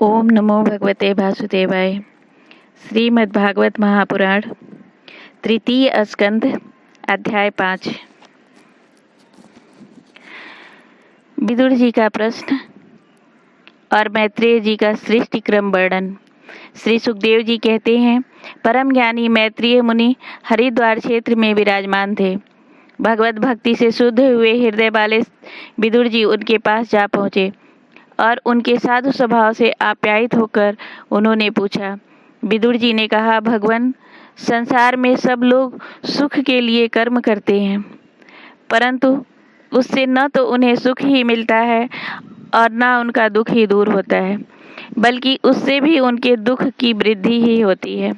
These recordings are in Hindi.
ओम नमो भगवते वासुदेवाय। श्रीमद्भागवत महापुराण तृतीय स्कंध अध्याय 5। विदुर जी का प्रश्न और मैत्रेय जी का सृष्टि क्रम वर्णन। श्री सुखदेव जी कहते हैं, परम ज्ञानी मैत्रेय मुनि हरिद्वार क्षेत्र में विराजमान थे। भगवत भक्ति से शुद्ध हुए हृदय वाले विदुर जी उनके पास जा पहुँचे और उनके साधु स्वभाव से आप्यायित होकर उन्होंने पूछा। विदुर जी ने कहा, भगवान, संसार में सब लोग सुख के लिए कर्म करते हैं, परंतु उससे न तो उन्हें सुख ही मिलता है और न उनका दुख ही दूर होता है, बल्कि उससे भी उनके दुख की वृद्धि ही होती है।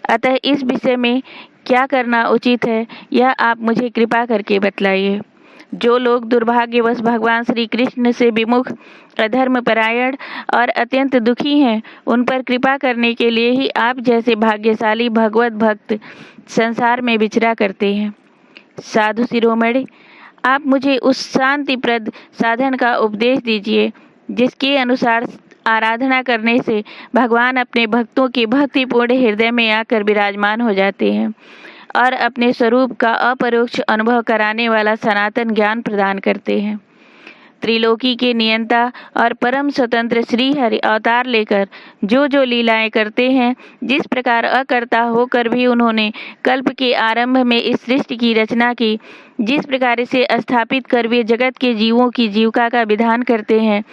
अतः इस विषय में क्या करना उचित है, यह आप मुझे कृपा करके बतलाइए। जो लोग दुर्भाग्यवश भगवान श्री कृष्ण से विमुख, अधर्मपरायण और अत्यंत दुखी हैं, उन पर कृपा करने के लिए ही आप जैसे भाग्यशाली भगवत भक्त संसार में विचरा करते हैं। साधु शिरोमणि, आप मुझे उस शांतिप्रद साधन का उपदेश दीजिए जिसके अनुसार आराधना करने से भगवान अपने भक्तों के भक्तिपूर्ण हृदय में आकर विराजमान हो जाते हैं और अपने स्वरूप का अपरोक्ष अनुभव कराने वाला सनातन ज्ञान प्रदान करते हैं। त्रिलोकी के नियंता और परम स्वतंत्र श्री हरि अवतार लेकर जो लीलाएं करते हैं, जिस प्रकार अकर्ता होकर भी उन्होंने कल्प के आरंभ में इस सृष्टि की रचना की, जिस प्रकार इसे स्थापित कर वे जगत के जीवों की जीविका का विधान करते हैं,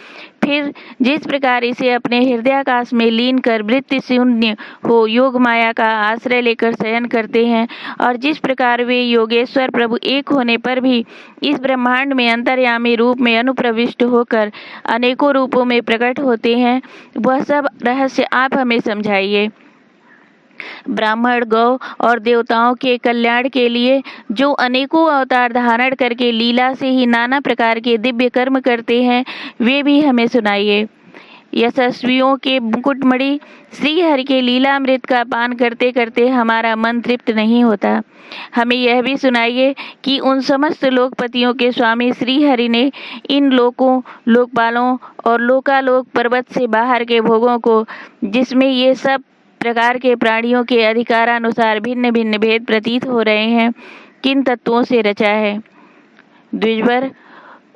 फिर जिस प्रकार इसे अपने हृदयाकाश में लीन कर वृत्ति शून्य हो योग माया का आश्रय लेकर शयन करते हैं, और जिस प्रकार वे योगेश्वर प्रभु एक होने पर भी इस ब्रह्मांड में अंतर्यामी रूप में अनुप्रविष्ट होकर अनेकों रूपों में प्रकट होते हैं, वह सब रहस्य आप हमें समझाइए। ब्राह्मण, गौ और देवताओं के कल्याण के लिए जो अनेकों अवतार धारण करके लीला से ही नाना प्रकार के दिव्य कर्म करते हैं, वे भी हमें सुनाइए। यशस्वियों के मुकुटमणि श्री हरि के लीलामृत का पान करते करते हमारा मन तृप्त नहीं होता। हमें यह भी सुनाइए कि उन समस्त लोकपतियों के स्वामी श्री हरि ने इन लोकों, लोकपालों और लोकालोक पर्वत से बाहर के भोगों को, जिसमें ये सब प्रकार के प्राणियों के अधिकारानुसार भिन्न भिन्न भेद प्रतीत हो रहे हैं, किन तत्वों से रचा है। द्विजवर,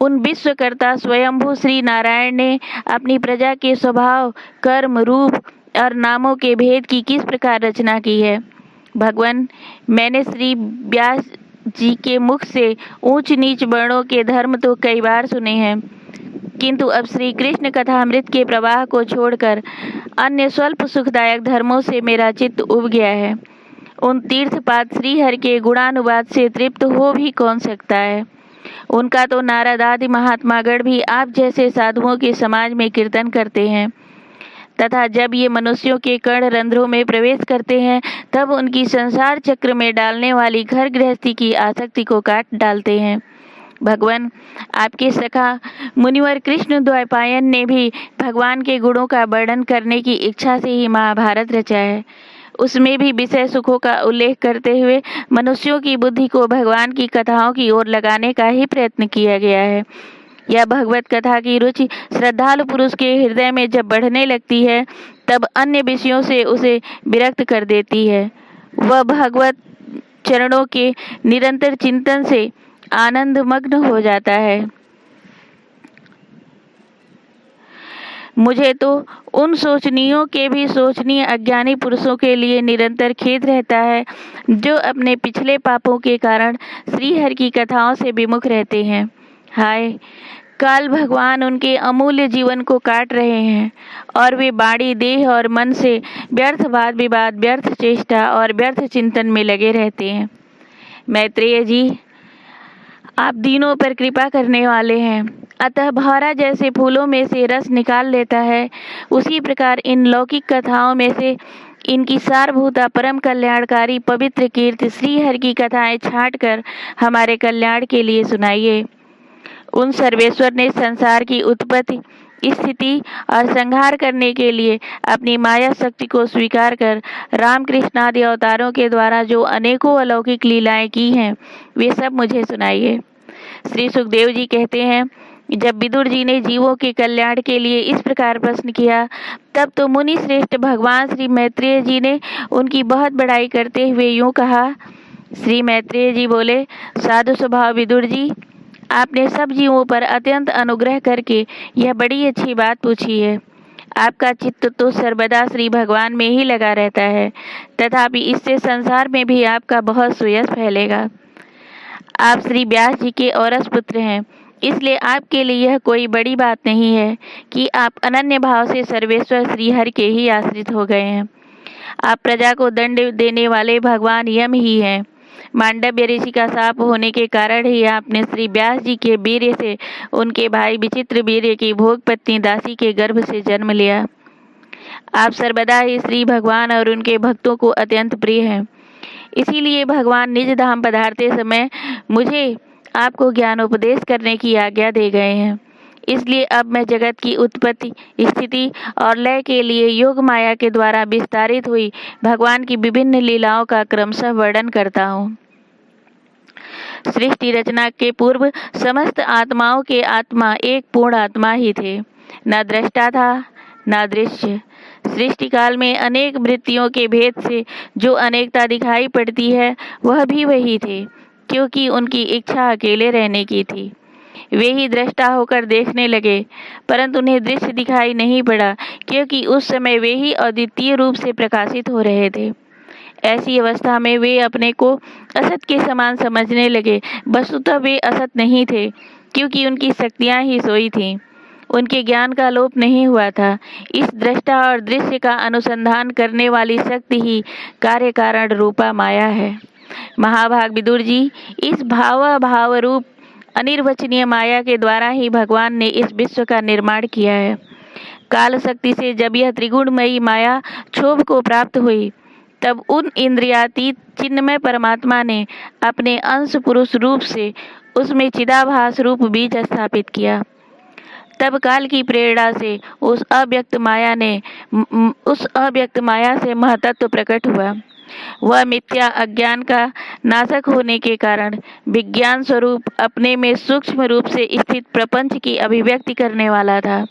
उन विश्वकर्ता स्वयंभू श्री नारायण ने अपनी प्रजा के स्वभाव, कर्म, रूप और नामों के भेद की किस प्रकार रचना की है। भगवान, मैंने श्री व्यास जी के मुख से ऊंच नीच वर्णों के धर्म तो कई बार सुने हैं, किंतु अब श्री कृष्ण कथामृत के प्रवाह को छोड़कर अन्य स्वल्प सुखदायक धर्मों से मेरा चित्त उब गया है। उन तीर्थपाद श्री हरि के गुणानुवाद से तृप्त हो भी कौन सकता है। उनका तो नारद आदि महात्मागण भी आप जैसे साधुओं के समाज में कीर्तन करते हैं, तथा जब ये मनुष्यों के कर्ण रंध्रों में प्रवेश करते हैं, तब उनकी संसार चक्र में डालने वाली घर गृहस्थी की आसक्ति को काट डालते हैं। भगवान, आपके सखा मुनिवर कृष्ण द्वैपायन ने भी भगवान के गुणों का वर्णन करने की इच्छा से ही महाभारत रचा है। उसमें भी विषय सुखों का उल्लेख करते हुए मनुष्यों की बुद्धि को भगवान की कथाओं की ओर लगाने का ही प्रयत्न किया गया है। यह भगवत कथा की रुचि श्रद्धालु पुरुष के हृदय में जब बढ़ने लगती है, तब अन्य विषयों से उसे विरक्त कर देती है। वह भगवत चरणों के निरंतर चिंतन से आनंद मग्न हो जाता है। मुझे तो उन सोचनीयों के भी सोचनीय अज्ञानी पुरुषों के लिए निरंतर खेद रहता है, जो अपने पिछले पापों के कारण श्री हरि की कथाओं से विमुख रहते हैं। हाय, काल भगवान उनके अमूल्य जीवन को काट रहे हैं और वे बाणी, देह और मन से व्यर्थ वाद विवाद, व्यर्थ चेष्टा और व्यर्थ चिंतन में लगे रहते हैं। मैत्रेय जी, आप दीनों पर कृपा करने वाले हैं, अतः भौरा जैसे फूलों में से रस निकाल लेता है, उसी प्रकार इन लौकिक कथाओं में से इनकी सारभूता परम कल्याणकारी पवित्र कीर्ति श्री हरि की कथाएं छांट कर हमारे कल्याण के लिए सुनाइए। उन सर्वेश्वर ने संसार की उत्पत्ति, स्थिति और संहार करने के लिए अपनी माया शक्ति को स्वीकार कर रामकृष्ण आदि अवतारों के द्वारा जो अनेकों अलौकिक लीलाएं की हैं, वे सब मुझे सुनाइए। श्री सुखदेव जी कहते हैं, जब विदुर जी ने जीवों के कल्याण के लिए इस प्रकार प्रश्न किया, तब तो मुनि श्रेष्ठ भगवान श्री मैत्रेय जी ने उनकी बहुत बड़ाई करते हुए यूं कहा। श्री मैत्रेय जी बोले, साधु स्वभाव विदुर जी, आपने सब जीवों पर अत्यंत अनुग्रह करके यह बड़ी अच्छी बात पूछी है। आपका चित्त तो सर्वदा श्री भगवान में ही लगा रहता है, तथापि इससे संसार में भी आपका बहुत सुयश फैलेगा। आप श्री व्यास जी के औरस पुत्र हैं, इसलिए आपके लिए यह कोई बड़ी बात नहीं है कि आप अनन्य भाव से सर्वेश्वर श्री हरि के ही आश्रित हो गए हैं। आप प्रजा को दंड देने वाले भगवान यम ही हैं। मांडव्य ऋषि का शाप होने के कारण ही आपने श्री व्यास जी के वीर्य से उनके भाई विचित्र वीर्य की भोग पत्नी दासी के गर्भ से जन्म लिया। आप सर्वदा ही श्री भगवान और उनके भक्तों को अत्यंत प्रिय हैं। इसीलिए भगवान निज धाम पधारते समय मुझे आपको ज्ञानोपदेश करने की आज्ञा दे गए हैं। इसलिए अब मैं जगत की उत्पत्ति, स्थिति और लय के लिए योग माया के द्वारा विस्तारित हुई भगवान की विभिन्न लीलाओं का क्रमशः वर्णन करता हूँ। सृष्टि रचना के पूर्व समस्त आत्माओं के आत्मा एक पूर्ण आत्मा ही थे। न दृष्टा था न दृश्य। सृष्टि काल में अनेक वृत्तियों के भेद से जो अनेकता दिखाई पड़ती है, वह भी वही थे, क्योंकि उनकी इच्छा अकेले रहने की थी। वे ही दृष्टा होकर देखने लगे, परंतु उन्हें दृश्य दिखाई नहीं पड़ा, क्योंकि उस समय वे ही अद्वितीय रूप से प्रकाशित हो रहे थे। ऐसी अवस्था में वे अपने को असत के समान समझने लगे। वस्तुतः वे असत नहीं थे, क्योंकि उनकी शक्तियां ही सोई थीं। उनके ज्ञान का लोप नहीं हुआ था। इस दृष्टा और दृश्य का अनुसंधान करने वाली शक्ति ही कार्य कारण रूपा माया है। महाभाग विदुर जी, इस भाव रूप अनिर्वचनीय माया के द्वारा ही भगवान ने इस विश्व का निर्माण किया है। काल शक्ति से जब यह त्रिगुणमयी माया क्षोभ को प्राप्त हुई, तब उन इंद्रियातीत चिन्मय परमात्मा ने अपने अंश पुरुष रूप से उसमें चिदाभास रूप बीज स्थापित किया। तब काल की प्रेरणा से उस अव्यक्त माया से महतत्व प्रकट हुआ। वह मिथ्या अज्ञान का नाशक होने के कारण विज्ञान स्वरूप अपने में सूक्ष्म रूप से स्थित प्रपंच की अभिव्यक्ति करने वाला था।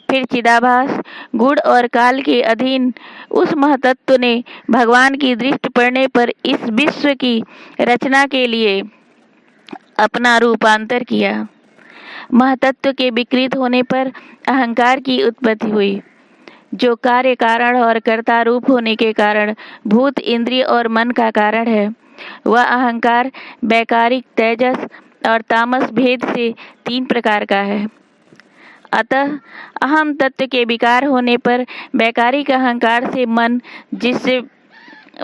फिर चिदाभास गुण और काल के अधीन उस महतत्व ने भगवान की दृष्टि पड़ने पर इस विश्व की रचना के लिए अपना रूपांतर किया। महतत्व के विकृत होने पर अहंकार की उत्पत्ति हुई, जो कार्य कारण और कर्ता रूप होने के कारण भूत, इंद्रिय और मन का कारण है। वह अहंकार वैकारिक, तेजस और तामस भेद से 3 प्रकार का है। अतः अहम तत्व के विकार होने पर वैकारिक अहंकार से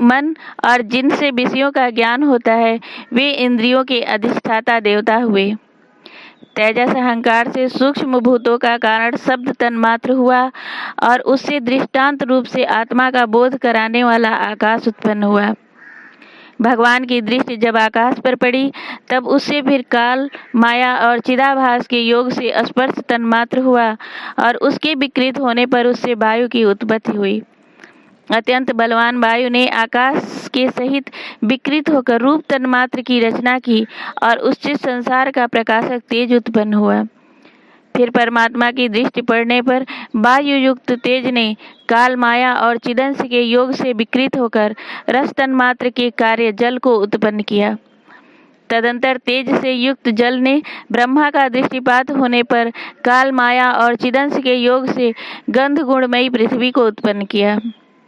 मन और जिनसे विषयों का ज्ञान होता है, वे इंद्रियों के अधिष्ठाता देवता हुए। तेजस अहंकार से सूक्ष्म भूतों का कारण शब्द तन्मात्र हुआ और उससे दृष्टांत रूप से आत्मा का बोध कराने वाला आकाश उत्पन्न हुआ। भगवान की दृष्टि जब आकाश पर पड़ी, तब उससे फिर काल, माया और चिदाभास के योग से स्पर्श तन्मात्र हुआ और उसके विकृत होने पर उससे वायु की उत्पत्ति हुई। अत्यंत बलवान वायु ने आकाश के सहित विकृत होकर रूप तन्मात्र की रचना की और उससे संसार का प्रकाशक तेज उत्पन्न हुआ। फिर परमात्मा की दृष्टि पड़ने पर वायु युक्त तेज ने काल, माया और चिदंश के योग से विकृत होकर रस तन्मात्र के कार्य जल को उत्पन्न किया। तदंतर तेज से युक्त जल ने ब्रह्मा का दृष्टिपात होने पर काल, माया और चिदंश के योग से गंध गुणमयी पृथ्वी को उत्पन्न किया।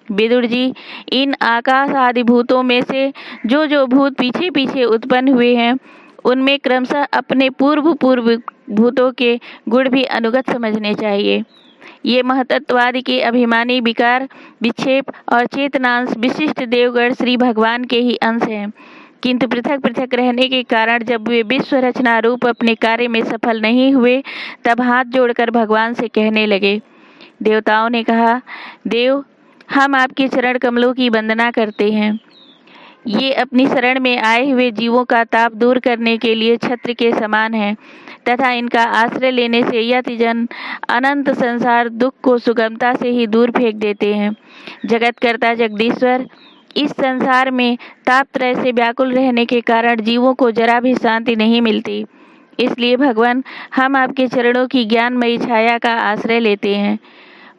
विदुर जी, इन आकाश आदि भूतों में से जो भूत पीछे पीछे उत्पन्न हुए हैं, उनमें क्रमशः अपने पूर्व भूतों के गुण भी अनुगत समझने चाहिए। ये महतत्वादि के अभिमानी विकार, विक्षेप और चेतनांश विशिष्ट देवगण श्री भगवान के ही अंश हैं, किंतु पृथक पृथक रहने के कारण जब वे विश्व रचना रूप अपने कार्य में सफल नहीं हुए, तब हाथ जोड़कर भगवान से कहने लगे। देवताओं ने कहा, देव, हम आपके चरण कमलों की वंदना करते हैं। ये अपनी शरण में आए हुए जीवों का ताप दूर करने के लिए छत्र के समान है तथा इनका आश्रय लेने से यति जन अनंत संसार दुख को सुगमता से ही दूर फेंक देते हैं। जगतकर्ता जगदीश्वर, इस संसार में तापत्रय से व्याकुल रहने के कारण जीवों को जरा भी शांति नहीं मिलती। इसलिए भगवान हम आपके चरणों की ज्ञानमयी छाया का आश्रय लेते हैं।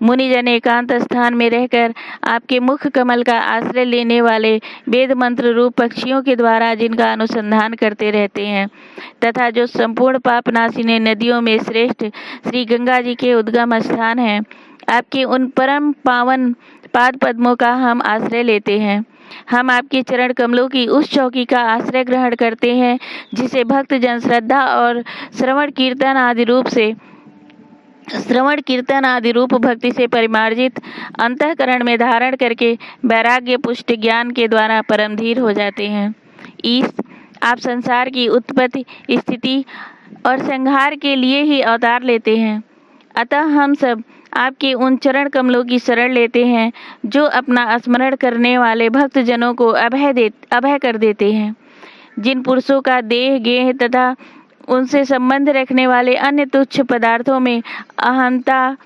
मुनिजन एकांत स्थान में रहकर आपके मुख कमल का आश्रय लेने वाले वेद मंत्र रूप पक्षियों के द्वारा जिनका अनुसंधान करते रहते हैं तथा जो संपूर्ण पापनाशिनी नदियों में श्रेष्ठ श्री गंगा जी के उद्गम स्थान है, आपके उन परम पावन पाद पद्मों का हम आश्रय लेते हैं। हम आपके चरण कमलों की उस चौकी का आश्रय ग्रहण करते हैं जिसे भक्त जन श्रद्धा और श्रवण कीर्तन आदि रूप भक्ति से परिमार्जित अंतःकरण में धारण करके वैराग्य पुष्ट ज्ञान के द्वारा परमधीर हो जाते हैं। आप संसार की उत्पत्ति, स्थिति और संहार के लिए ही अवतार लेते हैं। अतः हम सब आपके उन चरण कमलों की शरण लेते हैं जो अपना स्मरण करने वाले भक्त जनों को अभय कर देते हैं। जिन पुरुषों का देह, गेह तथा उनसे संबंध रखने वाले अन्य तुच्छ पदार्थों में अहंता,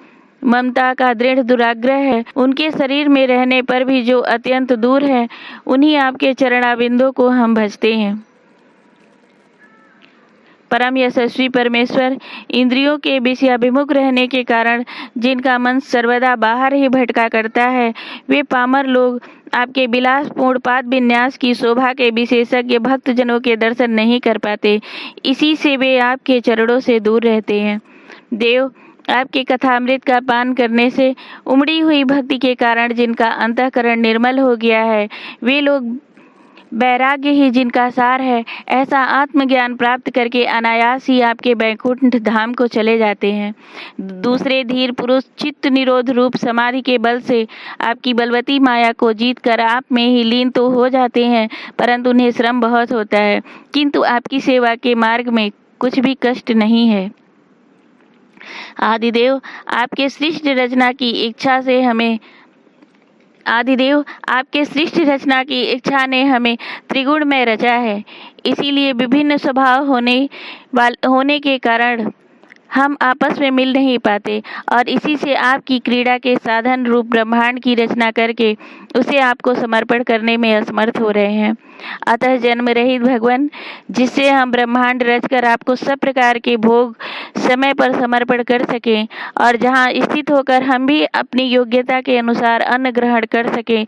ममता का दृढ़ दुराग्रह है, उनके शरीर में रहने पर भी जो अत्यंत दूर है, उन्हीं आपके चरणाबिंदों को हम भजते हैं। परम यशस्वी परमेश्वर, इंद्रियों के विषयाभिमुख रहने के कारण जिनका मन सर्वदा बाहर ही भटका करता है, वे पामर लोग आपके विलासपूर्ण पाद विन्यास की शोभा के विशेषज्ञ भक्त जनों के दर्शन नहीं कर पाते। इसी से वे आपके चरणों से दूर रहते हैं। देव, आपके कथामृत का पान करने से उमड़ी हुई भक्ति के कारण जिनका अंतःकरण निर्मल हो गया है, वे लोग वैराग्य ही जिनका सार है, ऐसा आत्मज्ञान प्राप्त करके अनायास ही आपके वैकुंठ धाम को चले जाते हैं। दूसरे धीर पुरुष चित्त निरोध रूप समाधि के बल से आपकी बलवती माया को जीतकर आप में ही लीन तो हो जाते हैं, परंतु उन्हें श्रम बहुत होता है, किंतु आपकी सेवा के मार्ग में कुछ भी कष्ट नहीं है। आदिदेव, आपके सृष्ट रचना की इच्छा ने हमें त्रिगुण में रचा है। इसीलिए विभिन्न स्वभाव होने के कारण हम आपस में मिल नहीं पाते और इसी से आपकी क्रीड़ा के साधन रूप ब्रह्मांड की रचना करके उसे आपको समर्पण करने में असमर्थ हो रहे हैं। अतः जन्म रहित भगवान, जिससे हम ब्रह्मांड रचकर आपको सब प्रकार के भोग समय पर समर्पण कर सकें और जहाँ स्थित होकर हम भी अपनी योग्यता के अनुसार अन्न ग्रहण कर सकें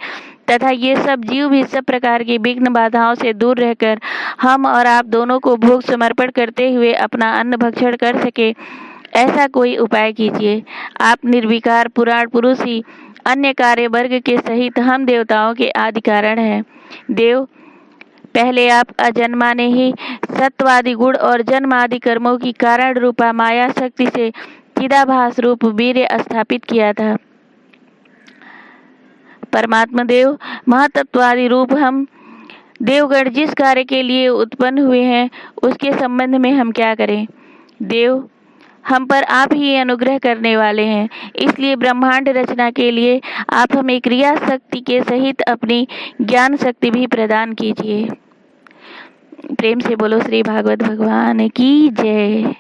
तथा ये सब जीव भी सब प्रकार की विघ्न बाधाओं से दूर रहकर हम और आप दोनों को भोग समर्पण करते हुए अपना अन्न भक्षण कर सके, ऐसा कोई उपाय कीजिए। आप निर्विकार पुराण पुरुष ही अन्य कार्य वर्ग के सहित हम देवताओं के आदि कारण हैं। देव, पहले आप अजन्मा ने ही सत्वादि गुण और जन्म आदि कर्मों की कारण रूपा माया शक्ति से चिदाभास रूप वीर्य स्थापित किया था। परमात्मा देव, महातत्वादि रूप हम देवगण जिस कार्य के लिए उत्पन्न हुए हैं, उसके संबंध में हम क्या करें। देव, हम पर आप ही अनुग्रह करने वाले हैं, इसलिए ब्रह्मांड रचना के लिए आप हमें क्रिया शक्ति के सहित अपनी ज्ञान शक्ति भी प्रदान कीजिए। प्रेम से बोलो श्री भागवत भगवान की जय।